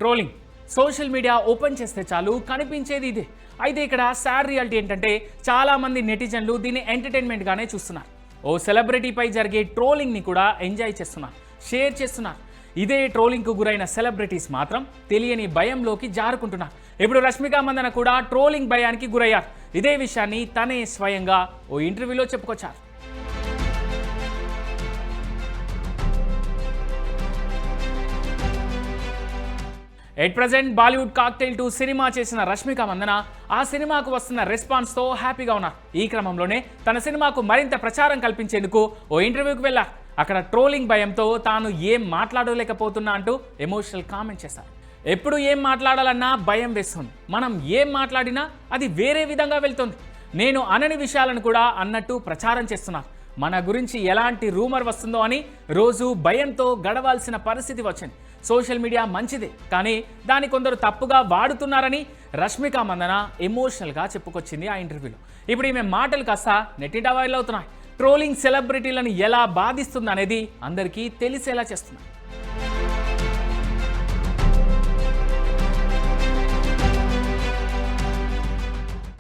Trolling social media open చేస్తే చాలు కనిపించేది ఇదే. అయితే ఇక్కడ సాడ్ రియాలిటీ ఏంటంటే చాలామంది నెటిజన్లు దీన్ని ఎంటర్టైన్మెంట్గానే చూస్తున్నారు. ఓ సెలబ్రిటీపై జరిగే ట్రోలింగ్ని కూడా ఎంజాయ్ చేస్తున్నారు, షేర్ చేస్తున్నారు. ఇదే ట్రోలింగ్కు గురైన సెలబ్రిటీస్ మాత్రం తెలియని భయంలోకి జారుకుంటున్నారు. ఇప్పుడు రష్మిక మందన కూడా ట్రోలింగ్ భయానికి గురయ్యారు. ఇదే విషయాన్ని తనే స్వయంగా ఓ ఇంటర్వ్యూలో చెప్పుకొచ్చారు. At present Bollywood cocktail 2 cinema చేసిన రష్మిక మందన ఆ సినిమాకు వస్తున్న రెస్పాన్స్తో హ్యాపీగా ఉన్నారు. ఈ క్రమంలోనే తన సినిమాకు మరింత ప్రచారం కల్పించేందుకు ఓ ఇంటర్వ్యూకి వెళ్ళారు. అక్కడ ట్రోలింగ్ భయంతో తాను ఏం మాట్లాడలేకపోతున్నా అంటూ ఎమోషనల్ కామెంట్ చేశారు. ఎప్పుడు ఏం మాట్లాడాలన్నా భయం వేస్తుంది. మనం ఏం మాట్లాడినా అది వేరే విధంగా వెళ్తుంది. నేను అనని విషయాలను కూడా అన్నట్టు ప్రచారం చేస్తున్నారు. మన గురించి ఎలాంటి రూమర్ వస్తుందో అని రోజు భయంతో గడవాల్సిన పరిస్థితి వచ్చింది. సోషల్ మీడియా మంచిదే, కానీ దాన్ని కొందరు తప్పుగా వాడుతున్నారని రష్మిక మందన ఎమోషనల్గా చెప్పుకొచ్చింది ఆ ఇంటర్వ్యూలో. ఇప్పుడు ఈమె మాటలు కాస్త నెట్టింట వైరల్ అవుతున్నాయి. ట్రోలింగ్ సెలబ్రిటీలను ఎలా బాధిస్తుంది అనేది అందరికీ తెలిసేలా చేస్తున్నారు.